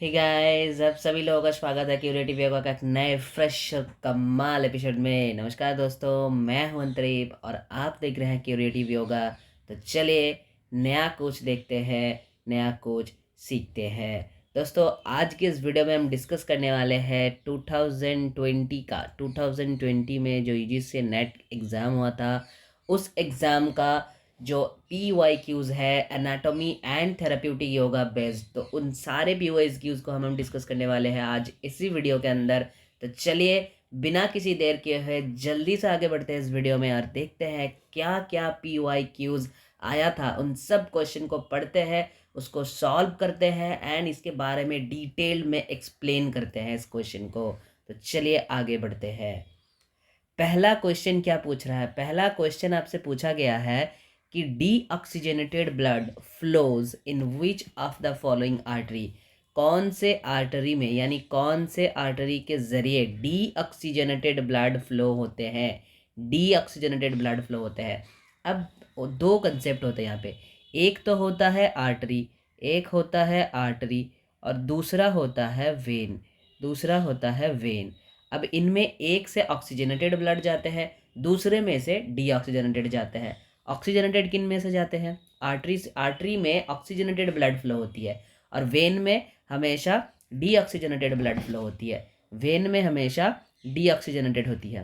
Hey guys, आप सभी लोगों का स्वागत है क्यूरेटिव योगा का एक नए फ्रेश और कमाल एपिसोड में। नमस्कार दोस्तों, मैं हूं अंतरीप और आप देख रहे हैं क्यूरेटिव योगा। तो चलिए नया कुछ देखते हैं, नया कुछ सीखते हैं। दोस्तों, आज के इस वीडियो में हम डिस्कस करने वाले हैं 2020 का 2020 में जो यूजीसी से नेट एग्ज़ाम हुआ था, उस एग्ज़ाम का जो PYQs है, anatomy and therapeutic yoga based, तो उन सारे PYQs को हम डिस्कस करने वाले हैं आज इसी वीडियो के अंदर। तो चलिए बिना किसी देर के हुए जल्दी से आगे बढ़ते हैं इस वीडियो में और देखते हैं क्या क्या PYQs आया था। उन सब क्वेश्चन को पढ़ते हैं, उसको सॉल्व करते हैं एंड इसके बारे में डिटेल में एक्सप्लेन करते हैं इस क्वेश्चन को। तो चलिए आगे बढ़ते हैं। पहला क्वेश्चन क्या पूछ रहा है? पहला क्वेश्चन आपसे पूछा गया है कि deoxygenated blood flows in which of the following artery. कौन से आर्टरी में, यानी कौन से आर्टरी के जरिए डीऑक्सीजनेटेड ब्लड फ्लो होते हैं? डीऑक्सीजनेटेड ब्लड फ्लो होते हैं। अब दो कंसेप्ट होते हैं यहाँ पे। एक तो होता है आर्टरी, एक होता है आर्टरी और दूसरा होता है वेन। दूसरा होता है वेन। अब इनमें एक से ऑक्सीजनेटेड ब्लड जाते हैं, दूसरे में से डीऑक्सीजनेटेड जाते हैं। ऑक्सीजनेटेड किन में से जाते हैं? आर्टरी में ऑक्सीजनेटेड ब्लड फ्लो होती है और वेन में हमेशा डीऑक्सीजनेटेड ब्लड फ्लो होती है। वेन में हमेशा डीऑक्सीजनेटेड होती है।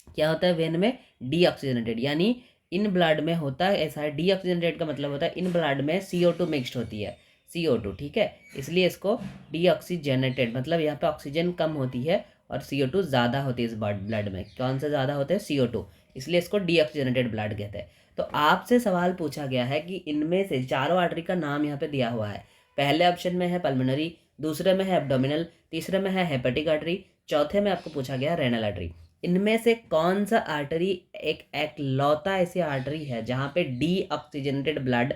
क्या होता है वेन में? डीऑक्सीजनेटेड, यानी इन ब्लड में होता है ऐसा है। डीऑक्सीजनेटेड का मतलब होता है इन ब्लड में CO2 मिक्स्ड होती है, CO2, ठीक है। इसलिए इसको डीऑक्सीजनेटेड, मतलब यहाँ पे ऑक्सीजन कम होती है और CO2 ज़्यादा होती है इस ब्लड में। कौन सा ज़्यादा होता है? CO2, इसलिए इसको डीऑक्सीजनेटेड ब्लड कहते हैं। तो आपसे सवाल पूछा गया है कि इनमें से चारों आर्टरी का नाम यहाँ पे दिया हुआ है। पहले ऑप्शन में है पल्मोनरी, दूसरे में है एब्डोमिनल, तीसरे में है हेपेटिक आर्टरी, चौथे में आपको पूछा गया रेनल आर्टरी। इनमें से कौन सा आर्टरी एक लौता ऐसी आर्टरी है जहाँ पे डीऑक्सीजनेटेड ब्लड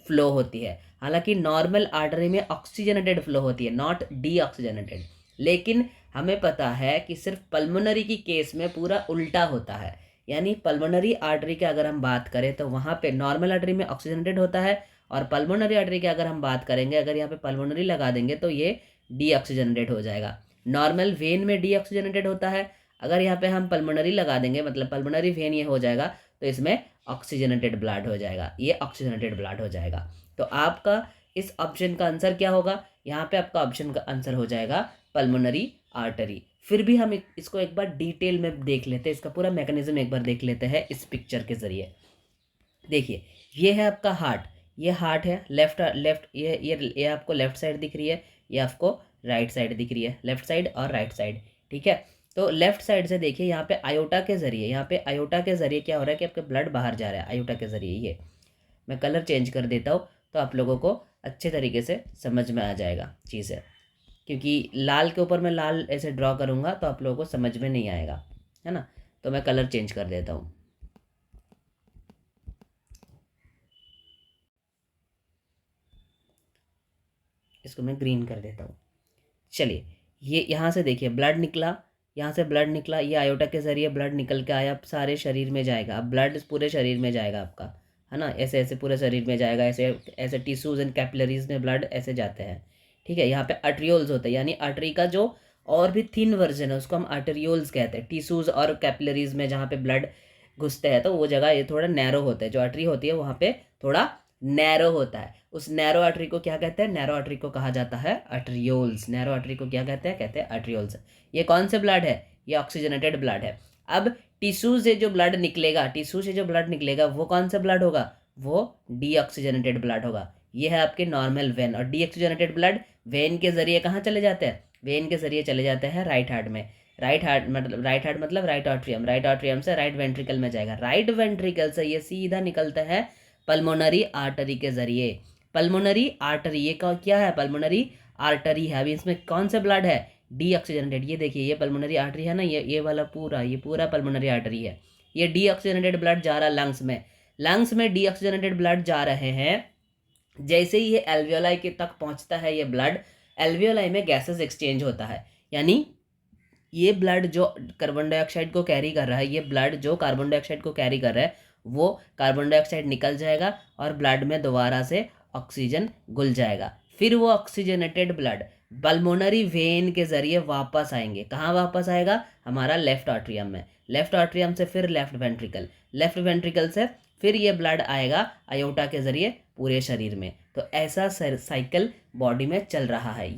फ्लो होती है? हालांकि नॉर्मल आर्टरी में ऑक्सीजनेटेड फ्लो होती है, नॉट डीऑक्सीजनेटेड। लेकिन हमें पता है कि सिर्फ पल्मोनरी की केस में पूरा उल्टा होता है। यानी पल्मोनरी आर्टरी की अगर हम बात करें तो वहाँ पे नॉर्मल आर्टरी में ऑक्सीजनेटेड होता है और पल्मोनरी आर्टरी की अगर हम बात करेंगे, अगर यहाँ पे पल्मोनरी लगा देंगे तो ये डीऑक्सीजनेटेड हो जाएगा। नॉर्मल वेन में डीऑक्सीजनेटेड होता है, अगर यहाँ पे हम पल्मोनरी लगा देंगे मतलब पल्मोनरी वेन ये हो जाएगा तो इसमें ऑक्सीजनेटेड ब्लड हो जाएगा, ये ऑक्सीजनेटेड ब्लड हो जाएगा। तो आपका इस ऑप्शन का आंसर क्या होगा? यहाँ पे आपका ऑप्शन का आंसर हो जाएगा पल्मोनरी आर्टरी। फिर भी हम इसको एक बार डिटेल में देख लेते हैं, इसका पूरा मैकेनिज्म एक बार देख लेते हैं इस पिक्चर के जरिए। देखिए ये है आपका हार्ट, ये हार्ट है, लेफ्ट लेफ्ट, ये आपको लेफ्ट साइड दिख रही है, ये आपको राइट साइड दिख रही है, लेफ्ट साइड और राइट साइड, ठीक है। तो लेफ्ट साइड से देखिए यहाँ पे आयोटा के जरिए, यहाँ पे आयोटा के जरिए क्या हो रहा है कि आपका ब्लड बाहर जा रहा है आयोटा के जरिए। ये मैं कलर चेंज कर देता हूँ तो आप लोगों को अच्छे तरीके से समझ में आ जाएगा चीज़ें, क्योंकि लाल के ऊपर मैं लाल ऐसे ड्रॉ करूँगा तो आप लोगों को समझ में नहीं आएगा, है ना। तो मैं कलर चेंज कर देता हूँ। इसको मैं ग्रीन कर देता हूँ। चलिए ये यहाँ से देखिए ब्लड निकला, यहाँ से ब्लड निकला, ये आयोटा के ज़रिए ब्लड निकल के आया, सारे शरीर में जाएगा। अब ब्लड पूरे शरीर में जाएगा आपका, है ना, ऐसे ऐसे पूरे शरीर में जाएगा, ऐसे ऐसे टिश्यूज़ एंड कैपिलरीज में ब्लड ऐसे जाते हैं, ठीक है। यहाँ पे आर्टरियोल्स होते हैं, यानी आर्टरी का जो और भी थिन वर्जन है उसको हम आर्टरियोल्स कहते हैं। टिश्यूज़ और कैपिलरीज में जहाँ पे ब्लड घुसते हैं तो वो जगह ये थोड़ा नैरो होता है, जो आर्टरी होती है वहाँ पे थोड़ा नैरो होता है। उस नैरो आर्टरी को क्या कहते हैं? नैरो आर्टरी को कहा जाता है आर्टरियोल्स। नैरो आर्टरी को क्या कहते हैं? कहते हैं आर्टरियोल्स। ये कौन से ब्लड है? ये ऑक्सीजनेटेड ब्लड है। अब टिश्यू से जो ब्लड निकलेगा, टिश्यू से जो ब्लड निकलेगा वो कौन सा ब्लड होगा? वो डीऑक्सीजनेटेड ब्लड होगा। ये है आपके नॉर्मल वेन, और डीऑक्सीजनेटेड ब्लड वेन के जरिए कहाँ चले जाते हैं? वेन के जरिए चले जाते हैं राइट हार्ट में। राइट हार्ट मतलब राइट आर्ट्रियम, राइट आर्ट्रियम से राइट वेंट्रिकल में जाएगा, राइट वेंट्रिकल से ये सीधा निकलता है पल्मोनरी आर्टरी के जरिए। पल्मोनरी आर्टरी ये क्या है? पल्मोनरी आर्टरी है। अभी इसमें कौन सा ब्लड है? डीऑक्सीजनेटेड। ये देखिए ये पल्मोनरी आर्टरी है ना, ये वाला पूरा, ये पूरा पल्मोनरी आर्टरी है। ये डीऑक्सीजनेटेड ब्लड जा रहा है लंग्स में, लंग्स में डीऑक्सीजनेटेड ब्लड जा रहे हैं। जैसे ही ये एल्वियोलाई के तक पहुंचता है ये ब्लड, एल्वियोलाई में गैसेस एक्सचेंज होता है, यानी ये ब्लड जो कार्बन डाइऑक्साइड को कैरी कर रहा है, ये ब्लड जो कार्बन डाइऑक्साइड को कैरी कर रहा है वो कार्बन डाइऑक्साइड निकल जाएगा और ब्लड में दोबारा से ऑक्सीजन घुल जाएगा। फिर वो ऑक्सीजनेटेड ब्लड पल्मोनरी वेन के जरिए वापस आएंगे। कहाँ वापस आएगा? हमारा लेफ्ट आर्ट्रियम में। लेफ्ट आर्ट्रियम से फिर लेफ्ट वेंट्रिकल, लेफ्ट वेंट्रिकल से फिर ये ब्लड आएगा आयोटा के जरिए पूरे शरीर में। तो ऐसा साइकिल बॉडी में चल रहा है।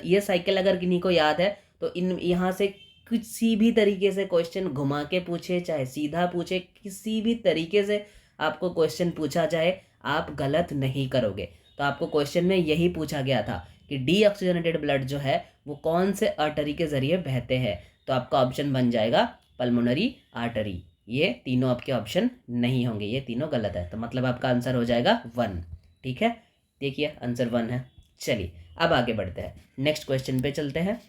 ये साइकिल अगर किन्हीं को याद है तो इन यहाँ से किसी भी तरीके से क्वेश्चन घुमा के पूछे, चाहे सीधा पूछे, किसी भी तरीके से आपको क्वेश्चन पूछा जाए, आप गलत नहीं करोगे। तो आपको क्वेश्चन में यही पूछा गया था कि डीऑक्सीजनेटेड ब्लड जो है वो कौन से आर्टरी के जरिए बहते हैं। तो आपका ऑप्शन बन जाएगा पल्मोनरी आर्टरी। ये तीनों आपके ऑप्शन नहीं होंगे, ये तीनों गलत है। तो मतलब आपका आंसर हो जाएगा 1। ठीक है, देखिए आंसर 1 है। चलिए अब आगे बढ़ते हैं, नेक्स्ट क्वेश्चन पे चलते हैं।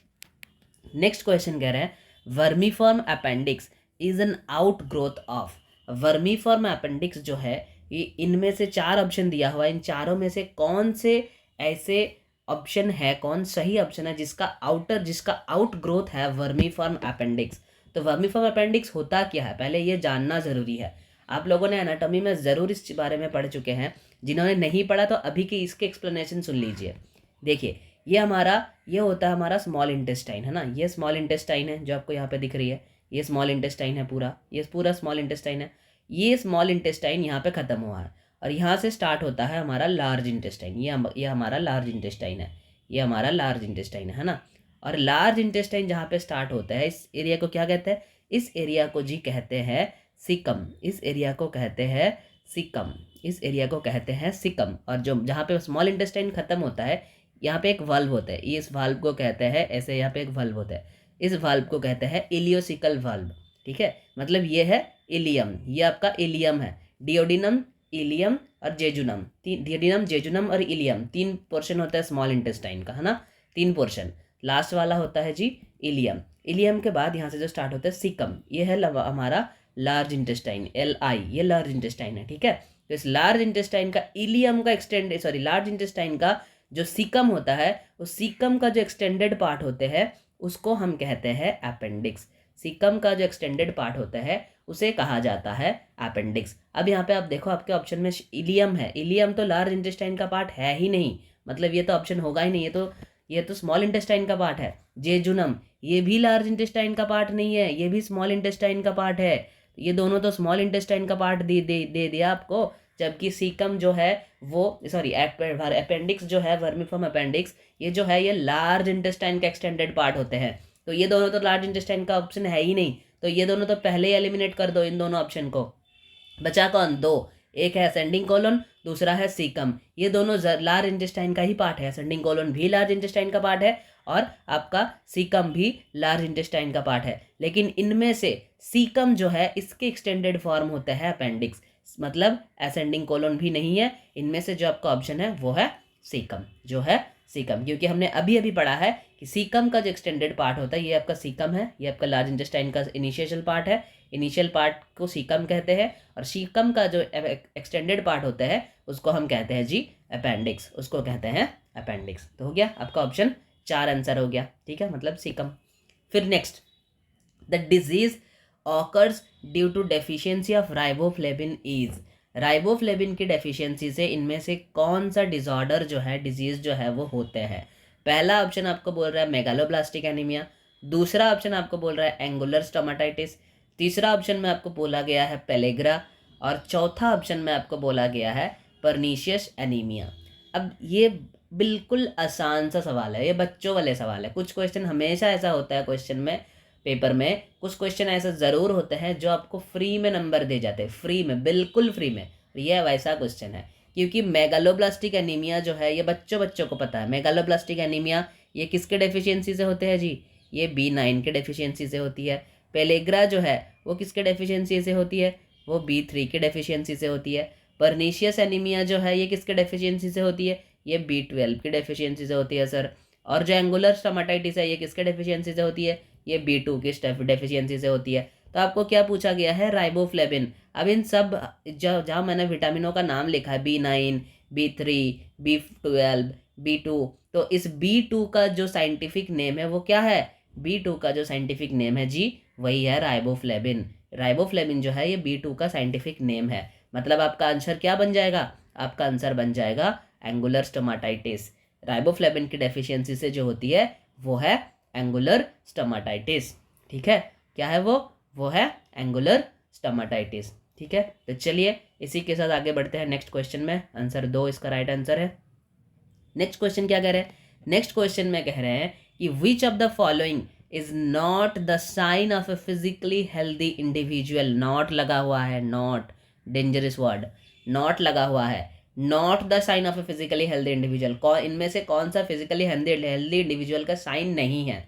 नेक्स्ट क्वेश्चन कह रहे हैं vermiform appendix is an out growth of. Vermiform appendix जो है ये इनमें से 4 ऑप्शन दिया हुआ है, इन चारों में से कौन से ऐसे ऑप्शन है, कौन सही ऑप्शन है जिसका आउट ग्रोथ है वर्मीफॉर्म अपेंडिक्स। तो वर्मीफॉर्म अपेंडिक्स होता क्या है पहले ये जानना जरूरी है। आप लोगों ने एनाटॉमी में ज़रूर इस बारे में पढ़ चुके हैं, जिन्होंने नहीं पढ़ा तो अभी की इसके एक्सप्लेनेशन सुन लीजिए। देखिए ये होता है हमारा स्मॉल इंटेस्टाइन, है ना। ये स्मॉल इंटेस्टाइन है जो आपको यहाँ पे दिख रही है, ये स्मॉल इंटेस्टाइन है पूरा, ये पूरा स्मॉल इंटेस्टाइन है। ये स्मॉल इंटेस्टाइन यहाँ पे ख़त्म हुआ है और यहाँ से स्टार्ट होता है हमारा लार्ज इंटेस्टाइन। ये हमारा लार्ज इंटेस्टाइन है, ये हमारा लार्ज इंटेस्टाइन है ना। और लार्ज इंटेस्टाइन जहाँ पे स्टार्ट होता है इस एरिया को क्या कहते हैं? इस एरिया को जी कहते हैं सिकम। इस एरिया को कहते हैं सिकम, इस एरिया को कहते हैं सिकम। और जो जहाँ पे स्मॉल इंटेस्टाइन खत्म होता है यहाँ पे एक वाल्व होता है, इस वाल्व को कहते हैं ऐसे, यहाँ पे एक वाल्व होता है, इस वाल्व को कहते हैं इलियोसिकल वाल्व। ठीक है, मतलब ये है इलियम, ये आपका इलियम है। डिओडिनम, इलियम और जेजुनम, डिओडिनम, जेजुनम और इलियम 3 पोर्शन होता है स्मॉल इंटेस्टाइन का, है ना। 3 पोर्शन, लास्ट वाला होता है जी इलियम। इलियम के बाद यहाँ से जो स्टार्ट होता है सिकम, ये है हमारा लार्ज इंटेस्टाइन, LI, ये लार्ज इंटेस्टाइन है। ठीक है, तो इस लार्ज इंटेस्टाइन का इलियम का लार्ज इंटेस्टाइन का जो सीकम होता है, उस सीकम का जो एक्सटेंडेड पार्ट होते हैं उसको हम कहते हैं अपेंडिक्स। सीकम का जो एक्सटेंडेड पार्ट होता है उसे कहा जाता है अपेंडिक्स। अब यहाँ पे आप देखो आपके ऑप्शन में इलियम है, इलियम तो लार्ज इंटेस्टाइन का पार्ट है ही नहीं, मतलब ये तो ऑप्शन होगा ही नहीं, ये तो स्मॉल इंटेस्टाइन का पार्ट है। जेजुनम, ये भी लार्ज इंटेस्टाइन का पार्ट नहीं है, ये भी स्मॉल इंटेस्टाइन का पार्ट है। ये दोनों तो स्मॉल इंटेस्टाइन का पार्ट दे दिया आपको, जबकि सीकम जो है वो अपेंडिक्स जो है वर्मीफॉर्म अपेंडिक्स, ये जो है ये लार्ज इंटेस्टाइन का एक्सटेंडेड पार्ट होते हैं। तो ये दोनों तो लार्ज इंटेस्टाइन का ऑप्शन है ही नहीं, तो ये दोनों तो पहले ही एलिमिनेट कर दो इन दोनों ऑप्शन को। बचा कौन? 2, एक है असेंडिंग कोलन, दूसरा है सीकम। ये दोनों लार्ज इंटेस्टाइन का ही पार्ट है, असेंडिंग कोलन भी लार्ज इंटेस्टाइन का पार्ट है और आपका सीकम भी लार्ज इंटेस्टाइन का पार्ट है। लेकिन इनमें से सीकम जो है इसके एक्सटेंडेड फॉर्म होता है अपेंडिक्स, मतलब असेंडिंग कोलन भी नहीं है। इनमें से जो आपका ऑप्शन है वो है सीकम, जो है सीकम, क्योंकि हमने अभी अभी पढ़ा है कि सीकम का जो एक्सटेंडेड पार्ट होता है ये आपका सीकम है, ये आपका लार्ज इंटेस्टाइन का इनिशियल पार्ट है। इनिशियल पार्ट को सीकम कहते हैं और सीकम का जो एक्सटेंडेड पार्ट होता है उसको हम कहते हैं जी अपेंडिक्स, उसको कहते हैं अपेंडिक्स। तो हो गया आपका ऑप्शन 4 आंसर हो गया। ठीक है, मतलब सीकम। फिर next, the disease occurs due to deficiency of riboflavin is. Riboflavin की डेफिशिएंसी से इनमें से कौन सा डिसऑर्डर जो है, डिजीज जो है वो होते हैं? पहला ऑप्शन आपको बोल रहा है मेगालोब्लास्टिक एनीमिया, दूसरा ऑप्शन आपको बोल रहा है एंगुलर स्टोमाटाइटिस, तीसरा ऑप्शन में आपको बोला गया है पेलेग्रा और चौथा ऑप्शन में आपको बोला गया है परनीशियस एनीमिया। अब ये बिल्कुल आसान सा सवाल है, ये बच्चों वाले सवाल है। कुछ क्वेश्चन हमेशा ऐसा होता है क्वेश्चन में, पेपर में कुछ क्वेश्चन ऐसे ज़रूर होते हैं जो आपको फ्री में नंबर दे जाते हैं, फ्री में, बिल्कुल फ्री में। ये वैसा क्वेश्चन है, क्योंकि मेगालोब्लास्टिक एनीमिया जो है ये बच्चों को पता है। मेगालोब्लास्टिक एनीमिया ये किसके डेफिशिएंसी से होते हैं जी? ये B9 के डेफिशिएंसी से होती है। पेलेग्रा जो है वो किसके डेफिशिएंसी से होती है? वो B3 के डेफिशिएंसी से होती है। परनीशियस एनीमिया जो है ये किसके डेफिशिएंसी से होती है? ये B12 की डेफिशिएंसी से होती है सर। और जो एंगुलर स्टोमाटाइटिस है ये किसके डेफिशिएंसी से होती है? ये B2 की डेफिशिएंसी से होती है। तो आपको क्या पूछा गया है? राइबोफ्लेविन। अब इन सब जहाँ मैंने विटामिनों का नाम लिखा है B9, B3, B12, B2, तो इस B2 का जो साइंटिफिक नेम है वो क्या है? B2 का जो साइंटिफिक नेम है जी वही है राइबोफ्लेविन। राइबोफ्लेविन जो है ये B2 का साइंटिफिक नेम है। मतलब आपका आंसर क्या बन जाएगा? आपका आंसर बन जाएगा एंगुलर स्टोमाटाइटिस। राइबोफ्लेविन की डेफिशिएंसी से जो होती है वो है एंगुलर स्टमाटाइटिस। ठीक है, क्या है वो है एंगुलर स्टमाटाइटिस। ठीक है, तो चलिए इसी के साथ आगे बढ़ते हैं नेक्स्ट क्वेश्चन में। आंसर 2 इसका राइट आंसर है। नेक्स्ट क्वेश्चन क्या कह रहे हैं? नेक्स्ट क्वेश्चन में कह रहे हैं कि which of the following is not the sign of a physically healthy individual. Not लगा हुआ है, नॉट, डेंजरस वर्ड, नॉट लगा हुआ है, not the sign of a physically healthy individual. इनमें से कौन सा फिजिकली हेल्दी इंडिविजुअल का साइन नहीं है?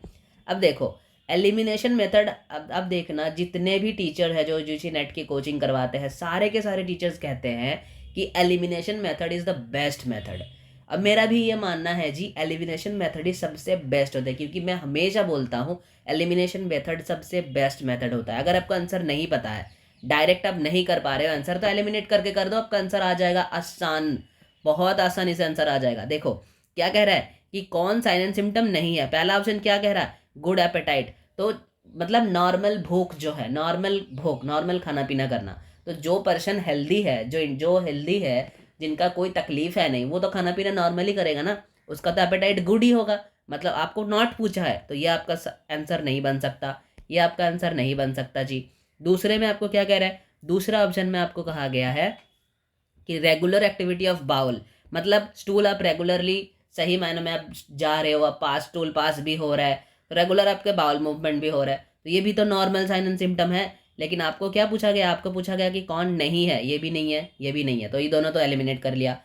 अब देखो एलिमिनेशन मेथड, अब देखना, जितने भी टीचर है जो यूजी नेट की कोचिंग करवाते हैं, सारे के सारे टीचर्स कहते हैं कि elimination method is the best method. अब मेरा भी ये मानना है जी, एलिमिनेशन मेथड ही सबसे बेस्ट होता है, क्योंकि मैं हमेशा बोलता हूँ एलिमिनेशन मेथड सबसे बेस्ट मेथड होता है। अगर आपको आंसर नहीं पता है, डायरेक्ट आप नहीं कर पा रहे हो आंसर, तो एलिमिनेट करके कर दो, आपका आंसर आ जाएगा आसान, बहुत आसानी से आंसर आ जाएगा। देखो क्या कह रहा है कि कौन साइन एंड सिम्टम नहीं है। पहला ऑप्शन क्या कह रहा है? गुड एपेटाइट, तो मतलब नॉर्मल भूख जो है, नॉर्मल भूख, नॉर्मल खाना पीना करना। तो जो पर्सन हेल्दी है, जो हेल्दी है, जिनका कोई तकलीफ है नहीं, वो तो खाना पीना नॉर्मली करेगा ना, उसका तो एपेटाइट गुड ही होगा। मतलब आपको नॉट पूछा है तो ये आपका आंसर नहीं बन सकता, ये आपका आंसर नहीं बन सकता जी। दूसरे में आपको क्या कह रहा है? दूसरा ऑप्शन में आपको कहा गया है कि रेगुलर एक्टिविटी ऑफ बाउल, मतलब स्टूल आप रेगुलरली, सही मायने में आप जा रहे हो, आप पास, स्टूल पास भी हो रहा है, रेगुलर आपके बाउल मूवमेंट भी हो रहा है, तो ये भी तो नॉर्मल साइन एंड सिम्टम है। लेकिन आपको क्या पूछा गया? आपको पूछा गया कि कौन नहीं है, ये भी नहीं है, ये भी नहीं है, तो ये दोनों तो एलिमिनेट कर लिया।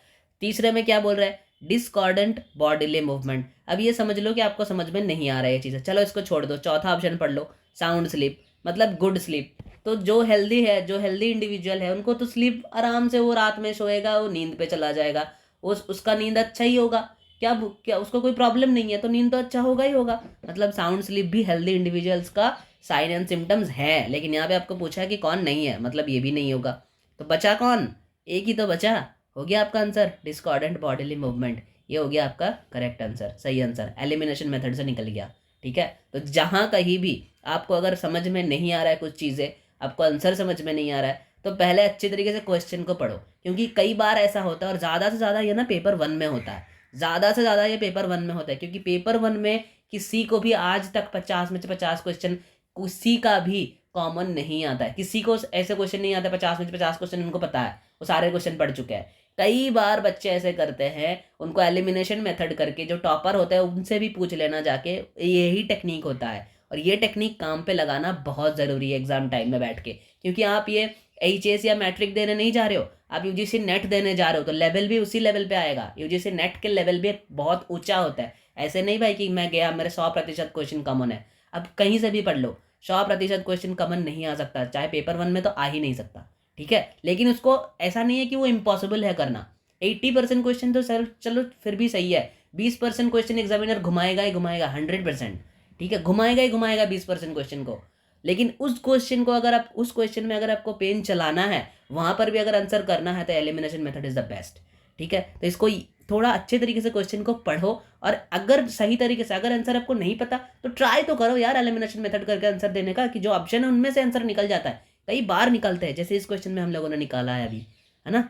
तीसरे में क्या बोल रहा है? Discordant bodily movement. अब ये समझ लो कि आपको समझ में नहीं आ रहा है ये चीज़ें, चलो इसको छोड़ दो, चौथा ऑप्शन पढ़ लो, साउंड स्लीप, मतलब गुड स्लीप। तो जो हेल्दी है, जो हेल्दी इंडिविजुअल है, उनको तो स्लीप आराम से, वो रात में सोएगा, वो नींद पे चला जाएगा, उसका नींद अच्छा ही होगा। क्या उसको कोई प्रॉब्लम नहीं है, तो नींद तो अच्छा होगा ही होगा। मतलब साउंड स्लीप भी हेल्दी इंडिविजुअल्स का साइन एंड सिम्टम्स है। लेकिन यहाँ पे आपको पूछा है कि कौन नहीं है, मतलब ये भी नहीं होगा, तो बचा कौन? एक ही तो बचा, हो गया आपका आंसर डिस्कॉर्डेंट बॉडीली मूवमेंट। ये हो गया आपका करेक्ट आंसर, सही आंसर, एलिमिनेशन मेथड से निकल गया। ठीक है, तो जहाँ कहीं भी आपको अगर समझ में नहीं आ रहा है कुछ चीज़ें, आपको आंसर समझ में नहीं आ रहा है, तो पहले अच्छे तरीके से क्वेश्चन को पढ़ो, क्योंकि कई बार ऐसा होता है, और ज़्यादा से ज़्यादा ये ना पेपर 1 में होता है, ज़्यादा से ज़्यादा ये पेपर 1 में होता है, क्योंकि पेपर 1 में किसी को भी आज तक 50 में से 50 क्वेश्चन किसी का भी कॉमन नहीं आता है। किसी को ऐसे क्वेश्चन नहीं आता 50 में से 50 क्वेश्चन उनको पता है, वो सारे क्वेश्चन पढ़ चुके हैं। कई बार बच्चे ऐसे करते हैं, उनको एलिमिनेशन मेथड करके, जो टॉपर होता है उनसे भी पूछ लेना जाके, यही टेक्निक होता है। और ये टेक्निक काम पे लगाना बहुत ज़रूरी है एग्जाम टाइम में बैठ के, क्योंकि आप ये एचएस या मैट्रिक देने नहीं जा रहे हो, आप यूजीसी नेट देने जा रहे हो, तो लेवल भी उसी लेवल पे आएगा। यूजीसी नेट के लेवल भी बहुत ऊंचा होता है। ऐसे नहीं भाई कि मैं गया मेरे 100% क्वेश्चन कॉमन है, अब कहीं से भी पढ़ लो 100% क्वेश्चन कॉमन नहीं आ सकता, चाहे पेपर 1 में तो आ ही नहीं सकता। ठीक है, लेकिन उसको ऐसा नहीं है कि वो इम्पॉसिबल है करना। 80% क्वेश्चन तो सर चलो फिर भी सही है, 20% क्वेश्चन एग्जामिनर घुमाएगा ही घुमाएगा 100%। ठीक है, घुमाएगा ही घुमाएगा 20% क्वेश्चन को। लेकिन उस क्वेश्चन को अगर आप, उस क्वेश्चन में अगर आपको पेन चलाना है, वहां पर भी अगर आंसर करना है, तो elimination method is the best. ठीक है, तो इसको थोड़ा अच्छे तरीके से क्वेश्चन को पढ़ो, और अगर सही तरीके से, अगर आंसर आपको नहीं पता तो ट्राई तो करो यार एलिमिनेशन मेथड करके आंसर देने का, कि जो ऑप्शन है उनमें से आंसर निकल जाता है, कई बार निकलते हैं, जैसे इस क्वेश्चन में हम लोगों ने निकाला है अभी, है ना।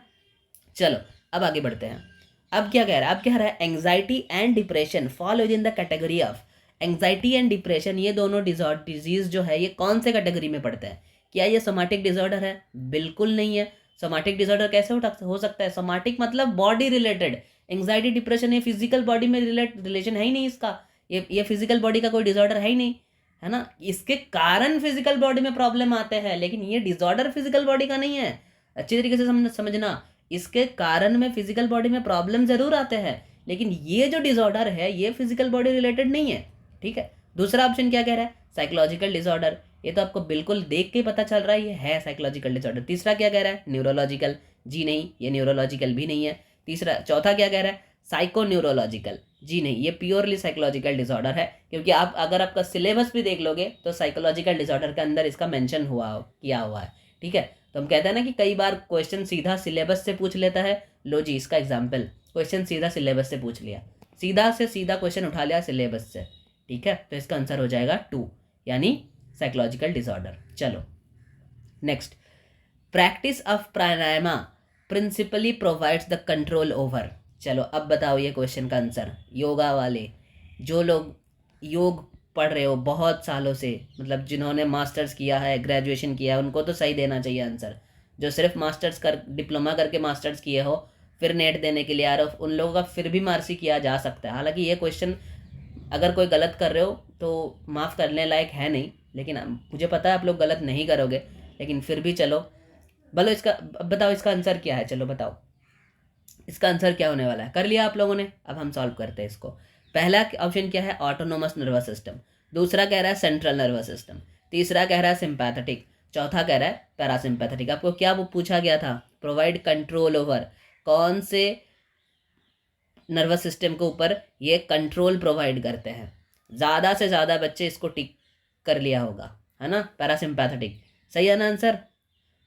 चलो अब आगे बढ़ते हैं। अब क्या कह रहा है? अब कह रहा है anxiety and depression fall with in the category of, anxiety and depression ये दोनों डिजीज जो है, ये कौन से कैटेगरी में पड़ते हैं? क्या ये सोमैटिक डिसऑर्डर है? बिल्कुल नहीं है। सोमैटिक डिसऑर्डर कैसे हो सकता है? सोमैटिक मतलब बॉडी रिलेटेड, एंग्जाइटी डिप्रेशन ये फिजिकल बॉडी में रिलेशन है ही नहीं इसका, ये फिजिकल बॉडी का कोई डिसऑर्डर है ही नहीं, है ना। इसके कारण फिजिकल बॉडी में प्रॉब्लम आते हैं, लेकिन ये डिसऑर्डर फिजिकल बॉडी का नहीं है। अच्छी तरीके से समझना, इसके कारण में फिजिकल बॉडी में प्रॉब्लम जरूर आते हैं, लेकिन ये जो डिसऑर्डर है ये फिजिकल बॉडी रिलेटेड नहीं है। ठीक है, दूसरा ऑप्शन क्या कह रहा है? साइकोलॉजिकल डिसऑर्डर, ये तो आपको बिल्कुल देख के पता चल रहा है ये है साइकोलॉजिकल डिसऑर्डर। तीसरा क्या कह रहा है? न्यूरोलॉजिकल, जी नहीं, ये न्यूरोलॉजिकल भी नहीं है। चौथा क्या कह रहा है? साइको न्यूरोलॉजिकल, जी नहीं, ये प्योरली साइकोलॉजिकल डिसऑर्डर है, क्योंकि आप अगर आपका सिलेबस भी देख लोगे तो साइकोलॉजिकल डिसऑर्डर के अंदर इसका मेंशन किया हुआ है। ठीक है, तो हम कहते हैं ना कि कई बार क्वेश्चन सीधा सिलेबस से पूछ लेता है। लो जी, इसका एग्जाम्पल, क्वेश्चन सीधा सिलेबस से पूछ लिया, सीधा से सीधा क्वेश्चन उठा लिया सिलेबस से। ठीक है, तो इसका आंसर हो जाएगा 2, यानी साइकोलॉजिकल डिसऑर्डर। चलो next, practice of pranayama principally provides the control over, चलो अब बताओ ये क्वेश्चन का आंसर। योगा वाले, जो लोग योग पढ़ रहे हो बहुत सालों से, मतलब जिन्होंने मास्टर्स किया है, ग्रेजुएशन किया है, उनको तो सही देना चाहिए आंसर। जो सिर्फ मास्टर्स कर, डिप्लोमा करके मास्टर्स किए हो, फिर नेट देने के लिए आ रहे हो, उन लोगों का फिर भी मार्सी किया जा सकता है। हालांकि ये क्वेश्चन अगर कोई गलत कर रहे हो तो माफ़ करने लायक है नहीं, लेकिन मुझे पता है आप लोग गलत नहीं करोगे, लेकिन फिर भी चलो बोलो इसका। अब बताओ इसका आंसर क्या है, चलो बताओ इसका आंसर क्या होने वाला है। कर लिया आप लोगों ने, अब हम सॉल्व करते हैं इसको। पहला ऑप्शन क्या है, ऑटोनोमस नर्वस सिस्टम। दूसरा कह रहा है सेंट्रल नर्वस सिस्टम। तीसरा कह रहा है सिंपैथेटिक। चौथा कह रहा है पैरासिम्पैथेटिक। आपको क्या वो पूछा गया था, प्रोवाइड कंट्रोल ओवर, कौन से नर्वस सिस्टम के ऊपर ये कंट्रोल प्रोवाइड करते हैं। ज़्यादा से ज़्यादा बच्चे इसको टिक कर लिया होगा, है ना। पैरासिम्पैथेटिक सही है ना आंसर।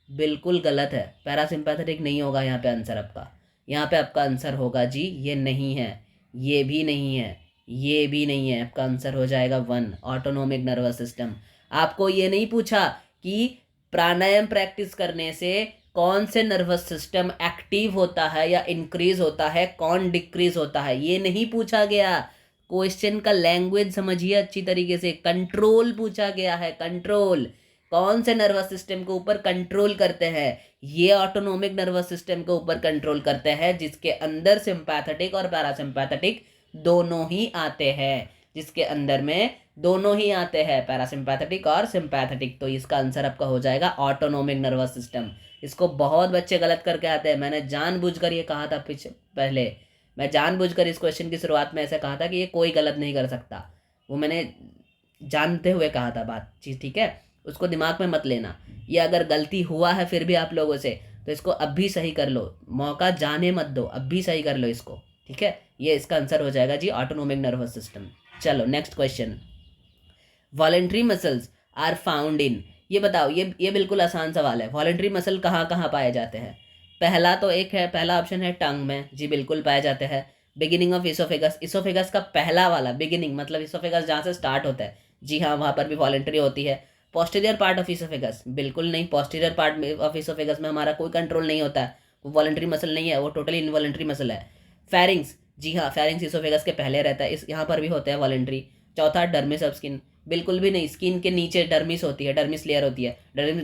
बिल्कुल गलत है, पैरासिम्पैथेटिक नहीं होगा यहाँ पे आंसर आपका। यहाँ पे आपका आंसर होगा जी, ये नहीं है, ये भी नहीं है, ये भी नहीं है। आपका आंसर हो जाएगा 1, ऑटोनोमिक नर्वस सिस्टम। आपको ये नहीं पूछा कि प्राणायाम प्रैक्टिस करने से कौन से नर्वस सिस्टम एक्टिव होता है या इंक्रीज होता है, कौन डिक्रीज होता है, ये नहीं पूछा गया। क्वेश्चन का लैंग्वेज समझिए अच्छी तरीके से। कंट्रोल पूछा गया है, कंट्रोल, कौन से नर्वस सिस्टम के ऊपर कंट्रोल करते हैं। ये ऑटोनोमिक नर्वस सिस्टम के ऊपर कंट्रोल करते हैं, जिसके अंदर सिंपैथेटिक और पैरासिम्पैथेटिक दोनों ही आते हैं, जिसके अंदर में दोनों ही आते हैं, पैरासिम्पैथेटिक और सिंपैथेटिक। तो इसका आंसर आपका हो जाएगा ऑटोनोमिक नर्वस सिस्टम। इसको बहुत बच्चे गलत करके आते हैं। मैंने जानबूझकर ये कहा था पहले, मैं जानबूझकर इस क्वेश्चन की शुरुआत में ऐसे कहा था कि ये कोई गलत नहीं कर सकता, वो मैंने जानते हुए कहा था बात चीज़, ठीक है। उसको दिमाग में मत लेना। ये अगर गलती हुआ है फिर भी आप लोगों से, तो इसको अब भी सही कर लो, मौका जाने मत दो, अब भी सही कर लो इसको, ठीक है। ये इसका आंसर हो जाएगा जी ऑटोनोमिक नर्वस सिस्टम। चलो next question. Voluntary muscles are found in, ये बताओ, ये बिल्कुल आसान सवाल है। वॉलेंट्री मसल कहाँ कहाँ पाए जाते हैं। पहला तो एक है, पहला ऑप्शन है टंग में, जी बिल्कुल पाए जाते हैं। बिगिनिंग ऑफ इसोफेगस, इसोफेगस का पहला वाला बिगिनिंग, मतलब इसोफेगस जहाँ से स्टार्ट होता है, जी हाँ, वहाँ पर भी वॉलेंट्री होती है। पोस्टीरियर पार्ट ऑफ इसोफेगस, बिल्कुल नहीं, पोस्टीरियर पार्ट ऑफ इसोफेगस में हमारा कोई कंट्रोल नहीं होता है, वो वॉलेंट्री मसल नहीं है, वो टोटली इनवॉलेंट्री मसल है। फेरिंग्स, जी हाँ, फेरिंग्स इसोफेगस के पहले रहता है, इस यहाँ पर भी होता है वॉलेंट्री। चौथा डर्मिस ऑफ स्किन, बिल्कुल भी नहीं, स्किन के नीचे डर्मिस होती है, डर्मिस लेयर होती है।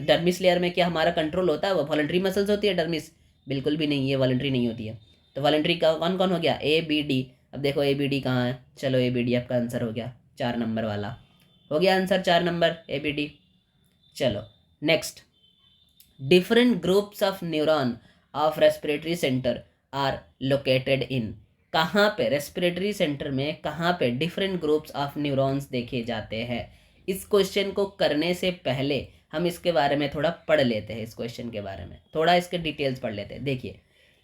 डर्मिस लेयर में क्या हमारा कंट्रोल होता है, वो वॉलेंट्री मसल्स होती है। डर्मिस बिल्कुल भी नहीं, ये वॉलेंट्री नहीं होती है। तो वॉलेंट्री का कौन कौन हो गया, ए बी डी। अब देखो ए बी डी कहाँ है, चलो ए बी डी आपका आंसर हो गया, 4 नंबर वाला हो गया आंसर, 4 नंबर ए बी डी। चलो next. Different groups of neuron of respiratory centre are located in, कहाँ पे रेस्पिरेटरी सेंटर में कहाँ पे डिफरेंट ग्रुप्स ऑफ न्यूरॉन्स देखे जाते हैं। इस क्वेश्चन को करने से पहले हम इसके बारे में थोड़ा पढ़ लेते हैं, इस क्वेश्चन के बारे में थोड़ा इसके डिटेल्स पढ़ लेते हैं। देखिए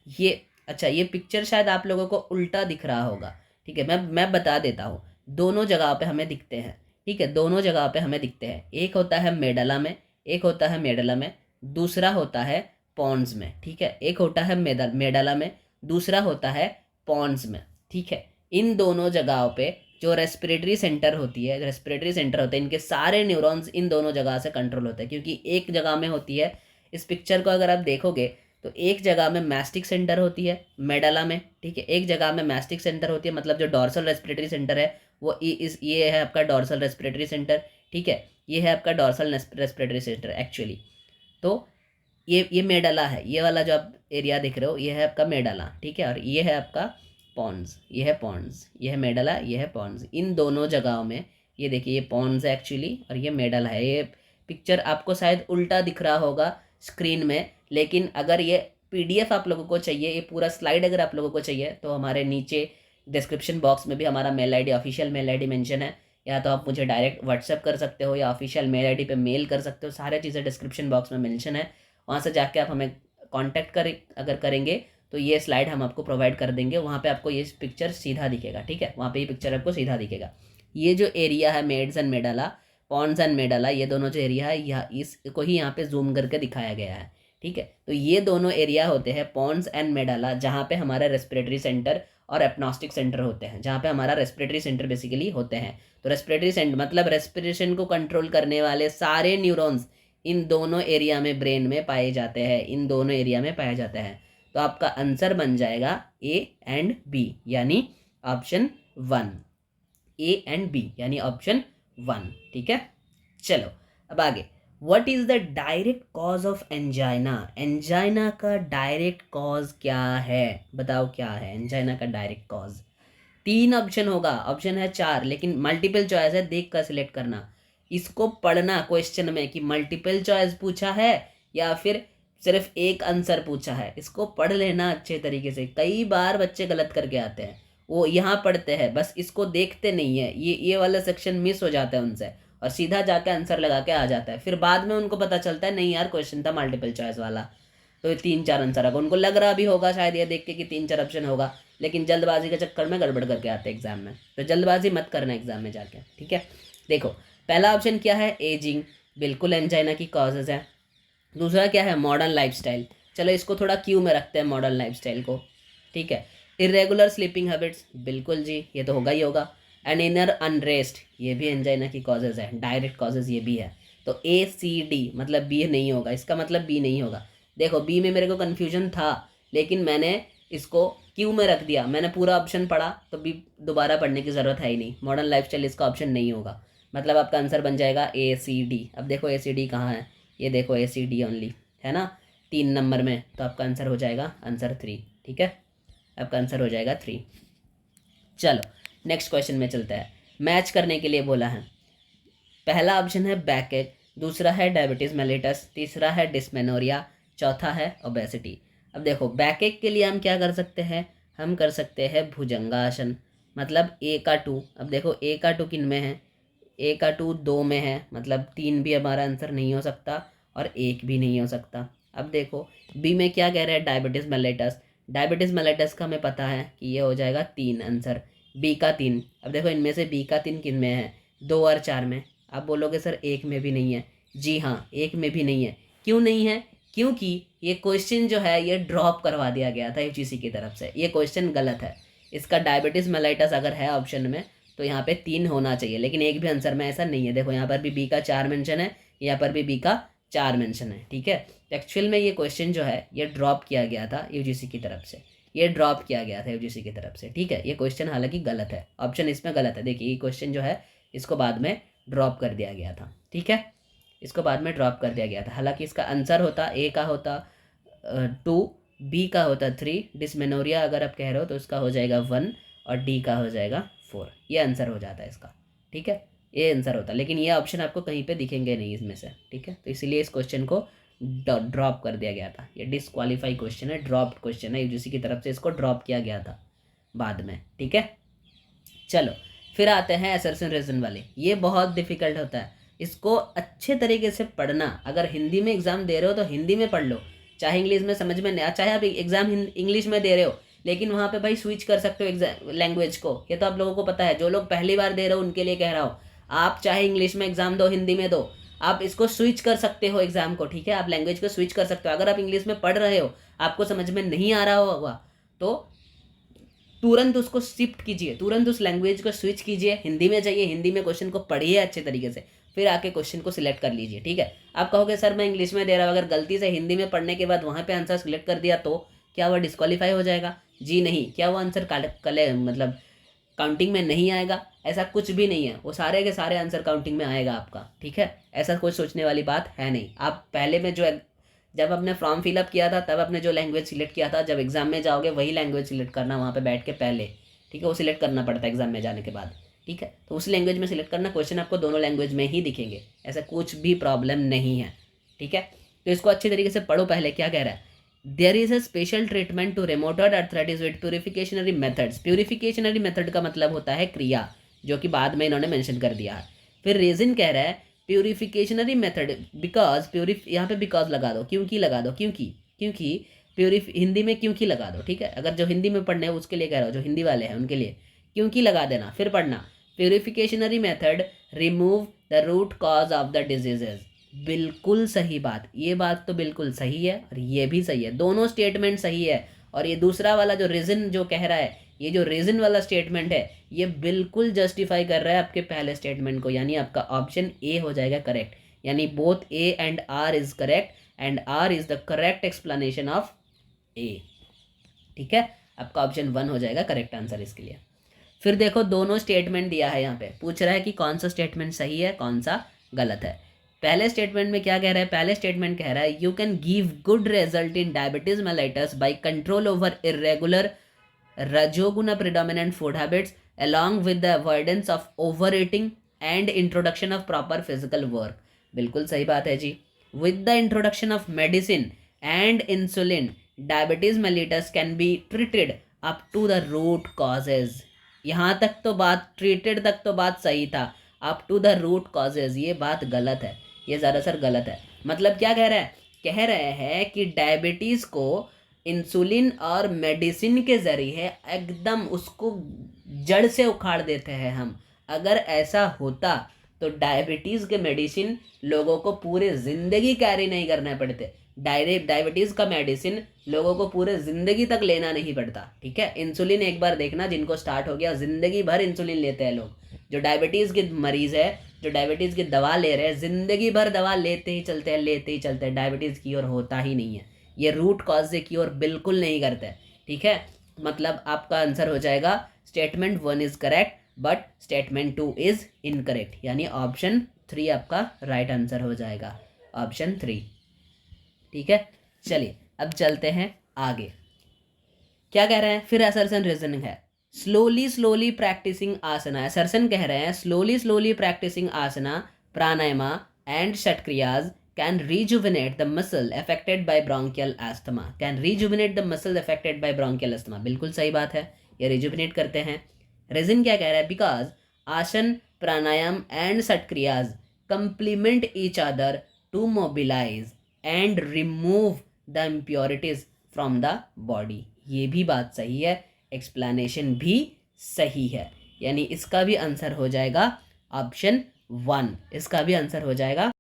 ये, अच्छा ये पिक्चर शायद आप लोगों को उल्टा दिख रहा होगा, ठीक है, मैं बता देता हूँ। दोनों जगह पे हमें दिखते हैं, ठीक है, दोनों जगह पे हमें दिखते हैं। एक होता है मेडला में, एक होता है मेडला में, दूसरा होता है पॉन्स में, ठीक है। एक होता है मेडला में, दूसरा होता है पॉन्स में, ठीक है। इन दोनों जगहों पे जो रेस्पिरेटरी सेंटर होती है, रेस्पिरेटरी सेंटर होते हैं, इनके सारे न्यूरॉन्स इन दोनों जगह से कंट्रोल होते हैं, क्योंकि एक जगह में होती है। इस पिक्चर को अगर आप देखोगे तो एक जगह में मैस्टिक सेंटर होती है मेडला में, ठीक है, एक जगह में मैस्टिक सेंटर होती है, मतलब जो डॉर्सल रेस्पिरेटरी सेंटर है वो ये है आपका डॉर्सल रेस्पिरेटरी सेंटर, ठीक है, ये है आपका डॉर्सल रेस्पिरेटरी सेंटर एक्चुअली। तो ये मेडला है, ये वाला जो आप एरिया देख रहे हो ये है आपका मेडला, ठीक है, और ये है आपका पॉन्स, ये है पॉन्स, ये है मेडला, ये है पॉन्स। इन दोनों जगहों में ये देखिए, ये पॉन्स है एक्चुअली और ये मेडला है। ये पिक्चर आपको शायद उल्टा दिख रहा होगा स्क्रीन में, लेकिन अगर ये पीडीएफ आप लोगों को चाहिए, ये पूरा स्लाइड अगर आप लोगों को चाहिए, तो हमारे नीचे डिस्क्रिप्शन बॉक्स में भी हमारा mail ID, official mail ID mention है, या तो आप मुझे डायरेक्ट व्हाट्सएप कर सकते हो या ऑफिशियल मेल आईडी पे मेल कर सकते हो, सारे चीज़ें डिस्क्रिप्शन बॉक्स में मेंशन है। वहाँ से जाके आप हमें कांटेक्ट करें, अगर करेंगे तो ये स्लाइड हम आपको प्रोवाइड कर देंगे, वहाँ पे आपको ये पिक्चर सीधा दिखेगा, ठीक है, वहाँ पे ये पिक्चर आपको सीधा दिखेगा। ये जो एरिया है meds and medulla, pons and medulla, ये दोनों जो एरिया है यह इसको ही यहाँ पे जूम करके दिखाया गया है, ठीक है। तो ये दोनों एरिया होते हैं पॉन्स एंड मेडला, जहाँ पे हमारा रेस्पिरेटरी सेंटर और एप्नॉस्टिक सेंटर होते हैं, जहाँ पे हमारा रेस्पिरेटरी सेंटर बेसिकली होते हैं। तो रेस्पिरेटरी सेंटर मतलब रेस्पिरेशन को कंट्रोल करने वाले सारे न्यूरॉन्स इन दोनों एरिया में ब्रेन में पाए जाते हैं, इन दोनों एरिया में पाए जाते हैं। तो आपका आंसर बन जाएगा ए एंड बी यानी ऑप्शन 1, ए एंड बी यानी ऑप्शन 1। ठीक है, चलो अब आगे। What is the direct cause of angina? Angina का डायरेक्ट कॉज क्या है? बताओ क्या है एंजाइना का डायरेक्ट कॉज? 3 ऑप्शन होगा, ऑप्शन है 4, लेकिन मल्टीपल चॉइस है, देख कर सिलेक्ट करना। इसको पढ़ना क्वेश्चन में कि मल्टीपल चॉइस पूछा है या फिर सिर्फ एक आंसर पूछा है, इसको पढ़ लेना अच्छे तरीके से। कई बार बच्चे गलत करके आते हैं, वो यहाँ पढ़ते हैं बस इसको देखते नहीं है, ये वाला सेक्शन मिस हो जाता है उनसे और सीधा जाके आंसर लगा के आ जाता है। फिर बाद में उनको पता चलता है नहीं यार क्वेश्चन था मल्टीपल चॉइस वाला, तो ये 3-4 आंसर होगा। उनको लग रहा भी होगा शायद ये देख के कि 3-4 ऑप्शन होगा, लेकिन जल्दबाजी के चक्कर में गड़बड़ करके आते हैं एग्जाम में। तो जल्दबाजी मत करना एग्जाम में जाके, ठीक है। देखो पहला ऑप्शन क्या है, एजिंग, बिल्कुल एंजाइना की कॉजेज है। दूसरा क्या है, मॉडर्न लाइफस्टाइल, चलो इसको थोड़ा क्यू में रखते हैं मॉडर्न लाइफस्टाइल को, ठीक है। इरेगुलर स्लीपिंग हैबिट्स, बिल्कुल जी ये तो होगा ही होगा। एंड इनर अनरेस्ट, ये भी एंजाइना की कॉजेज है, डायरेक्ट कॉजेज ये भी है। तो ए सी डी मतलब बी नहीं होगा, इसका मतलब बी नहीं होगा। देखो बी में मेरे को कन्फ्यूजन था, लेकिन मैंने इसको क्यू में रख दिया, मैंने पूरा ऑप्शन पढ़ा, तो बी दोबारा पढ़ने की ज़रूरत है ही नहीं। मॉडर्न लाइफस्टाइल इसका ऑप्शन नहीं होगा, मतलब आपका आंसर बन जाएगा ए सी डी। अब देखो ए सी डी कहाँ है, ये देखो ए सी डी ओनली है ना 3 नंबर में, तो आपका आंसर हो जाएगा आंसर 3, ठीक है। आपका आंसर हो जाएगा 3। चलो नेक्स्ट क्वेश्चन में चलता है। मैच करने के लिए बोला है, पहला ऑप्शन है बैकएक, दूसरा है डायबिटीज़ मेलिटस, तीसरा है डिस्मेनोरिया, चौथा है ओबेसिटी। अब देखो बैकएक के लिए हम क्या कर सकते हैं, हम कर सकते हैं भुजंगासन, मतलब ए का 2। अब देखो ए का 2 किन में है, ए का 2 2 में है, मतलब 3 भी हमारा आंसर नहीं हो सकता और 1 भी नहीं हो सकता। अब देखो बी में क्या कह रहे हैं, डायबिटीज़ मेलिटस, डायबिटीज़ मेलिटस का हमें पता है कि ये हो जाएगा 3 आंसर, बी का 3। अब देखो इनमें से बी का 3 किन में है, 2 और 4 में। आप बोलोगे सर 1 में भी नहीं है, जी हाँ 1 में भी नहीं है। क्यों नहीं है, क्योंकि ये क्वेश्चन जो है ये ड्रॉप करवा दिया गया था यूजीसी की तरफ से, ये क्वेश्चन गलत है। इसका डायबिटीज़ मेलिटस अगर है ऑप्शन में तो यहाँ पे 3 होना चाहिए, लेकिन एक भी आंसर में ऐसा नहीं है। देखो यहाँ पर भी बी का 4 मेंशन है, यहाँ पर भी बी का 4 मेंशन है, ठीक है। एक्चुअल में ये क्वेश्चन जो है ये ड्रॉप किया गया था यूजीसी की तरफ से, ये ड्रॉप किया गया था यूजीसी की तरफ से, ठीक है। ये क्वेश्चन हालांकि गलत है, ऑप्शन इसमें गलत है। देखिए ये क्वेश्चन जो है इसको बाद में ड्रॉप कर दिया गया था, ठीक है, इसको बाद में ड्रॉप कर दिया गया था। हालांकि इसका आंसर होता ए का होता 2, बी का होता 3, डिस्मेनोरिया अगर आप कह रहे हो तो उसका हो जाएगा 1 और डी का हो जाएगा 4, ये आंसर हो जाता है इसका, ठीक है, ये आंसर होता है। लेकिन ये ऑप्शन आपको कहीं पे दिखेंगे नहीं इसमें से, ठीक है। तो इसीलिए इस क्वेश्चन को ड्रॉप कर दिया गया था, ये डिसक्वालीफाई क्वेश्चन है, ड्रॉप क्वेश्चन है, यूजीसी की तरफ से इसको ड्रॉप किया गया था बाद में, ठीक है। चलो फिर आते हैं असर्शन रीजन वाले, ये बहुत डिफिकल्ट होता है, इसको अच्छे तरीके से पढ़ना। अगर हिंदी में एग्जाम दे रहे हो तो हिंदी में पढ़ लो, चाहे इंग्लिश में समझ में नहीं, चाहे आप एग्जाम इंग्लिश में दे रहे हो, लेकिन वहाँ पे भाई स्विच कर सकते हो एग्जाम लैंग्वेज को, ये तो आप लोगों को पता है। जो लोग पहली बार दे रहे हो उनके लिए कह रहा हूँ, आप चाहे इंग्लिश में एग्जाम दो हिंदी में दो, आप इसको स्विच कर सकते हो एग्जाम को, ठीक है। आप लैंग्वेज को स्विच कर सकते हो। अगर आप इंग्लिश में पढ़ रहे हो, आपको समझ में नहीं आ रहा होगा तो तुरंत उसको शिफ्ट कीजिए, तुरंत उस लैंग्वेज को स्विच कीजिए, हिंदी में जाइए, हिंदी में क्वेश्चन को पढ़िए अच्छे तरीके से, फिर आके क्वेश्चन को सिलेक्ट कर लीजिए, ठीक है। आप कहोगे सर मैं इंग्लिश में दे रहा हूँ, अगर गलती से हिंदी में पढ़ने के बाद वहाँ पे आंसर सिलेक्ट कर दिया तो क्या वह डिस्क्वालीफाई हो जाएगा? जी नहीं, क्या वो आंसर मतलब काउंटिंग में नहीं आएगा? ऐसा कुछ भी नहीं है, वो सारे के सारे आंसर काउंटिंग में आएगा आपका, ठीक है। ऐसा कोई सोचने वाली बात है नहीं। आप पहले में जो जब आपने फॉर्म फिलअप किया था तब आपने जो लैंग्वेज सिलेक्ट किया था, जब एग्जाम में जाओगे वही लैंग्वेज सिलेक्ट करना वहाँ पे बैठ के पहले, ठीक है। वो सिलेक्ट करना पड़ता है एग्जाम में जाने के बाद, ठीक है। तो उस लैंग्वेज में सिलेक्ट करना, क्वेश्चन आपको दोनों लैंग्वेज में ही दिखेंगे, ऐसा कुछ भी प्रॉब्लम नहीं है, ठीक है। तो इसको अच्छे तरीके से पढ़ो। पहले क्या कह रहा है, there is a special treatment to rheumatoid arthritis with purificationary methods. Purificationary method का मतलब होता है क्रिया, जो कि बाद में इन्होंने मेंशन कर दिया है। फिर रीजन कह रहा है प्यूरिफिकेशनरी मेथड बिकॉज यहाँ पे बिकॉज लगा दो, क्योंकि लगा दो, क्योंकि हिंदी में क्योंकि लगा दो, ठीक है। अगर जो हिंदी में पढ़ने है उसके लिए कह रहा हो, जो हिंदी वाले हैं उनके लिए क्योंकि लगा देना। फिर पढ़ना purificationary method remove the root cause of the diseases. बिल्कुल सही बात, ये बात तो बिल्कुल सही है और ये भी सही है, दोनों स्टेटमेंट सही है। और ये दूसरा वाला जो रीजन जो कह रहा है, ये जो रीजन वाला स्टेटमेंट है, ये बिल्कुल जस्टिफाई कर रहा है आपके पहले स्टेटमेंट को, यानी आपका ऑप्शन ए हो जाएगा करेक्ट। यानी both A and R is correct and R is the correct explanation of A. ठीक है, आपका ऑप्शन 1 हो जाएगा करेक्ट आंसर इसके लिए। फिर देखो दोनों स्टेटमेंट दिया है, यहाँ पे पूछ रहा है कि कौन सा स्टेटमेंट सही है कौन सा गलत है। पहले स्टेटमेंट में क्या कह रहा है, पहले स्टेटमेंट कह रहा है you can give good result in diabetes mellitus by control over irregular rajoguna predominant food habits along with the avoidance of overeating and introduction of proper physical work। बिल्कुल सही बात है जी। with the introduction of medicine and insulin diabetes mellitus can be treated up to the root causes। यहाँ तक तो बात treated तक तो बात सही था, up to the root causes ये बात गलत है, ये ज़्यादातर गलत है। मतलब क्या कह रहा है, कह रहे हैं कि डायबिटीज़ को इंसुलिन और मेडिसिन के ज़रिए एकदम उसको जड़ से उखाड़ देते हैं हम। अगर ऐसा होता तो डायबिटीज़ के मेडिसिन लोगों को पूरे ज़िंदगी कैरी नहीं करने पड़ते। डायरेक्ट डायबिटीज़ का मेडिसिन लोगों को पूरे ज़िंदगी तक लेना नहीं पड़ता। ठीक है, इंसुलिन एक बार देखना, जिनको स्टार्ट हो गया ज़िंदगी भर इंसुलिन लेते हैं लोग। जो डायबिटीज़ के मरीज़ है, जो डायबिटीज़ की दवा ले रहे हैं, ज़िंदगी भर दवा लेते ही चलते हैं, लेते ही चलते हैं, डायबिटीज़ की ओर होता ही नहीं है। ये रूट कॉज से की ओर बिल्कुल नहीं करते। ठीक है, मतलब आपका आंसर हो जाएगा statement 1 is correct but statement 2 is incorrect, यानी ऑप्शन 3 आपका राइट आंसर हो जाएगा, ऑप्शन 3। ठीक है, चलिए अब चलते हैं आगे। क्या कह रहे हैं, फिर असर्सन रीजनिंग है। स्लोली प्रैक्टिसिंग आसना, असर्सन कह रहे हैं slowly practising asana pranayama and shatkriyas can rejuvenate the muscle affected by bronchial asthma, can rejuvenate the muscle affected by bronchial asthma। बिल्कुल सही बात है, ये रिजुविनेट करते हैं। रीजन क्या कह रहा है, because asana pranayama and shatkriyas complement each other to mobilise and remove the impurities from the body. ये भी बात सही है, एक्सप्लेनेशन भी सही है, यानी इसका भी आंसर हो जाएगा ऑप्शन 1, इसका भी आंसर हो जाएगा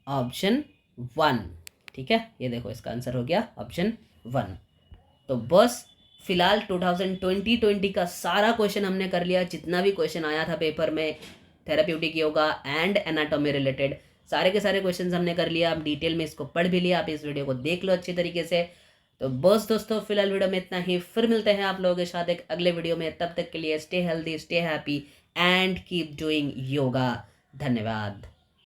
ऑप्शन 1। ठीक है, ये देखो इसका आंसर हो गया ऑप्शन 1। तो बस फिलहाल 2020 का सारा क्वेश्चन हमने कर लिया, जितना भी क्वेश्चन आया था पेपर में therapeutic yoga and anatomy related, सारे के सारे क्वेश्चंस हमने कर लिया। आप डिटेल में इसको पढ़ भी लिया, आप इस वीडियो को देख लो अच्छी तरीके से। तो बस दोस्तों फिलहाल वीडियो में इतना ही, फिर मिलते हैं आप लोगों के साथ एक अगले वीडियो में। तब तक के लिए stay healthy, stay happy and keep doing yoga. धन्यवाद।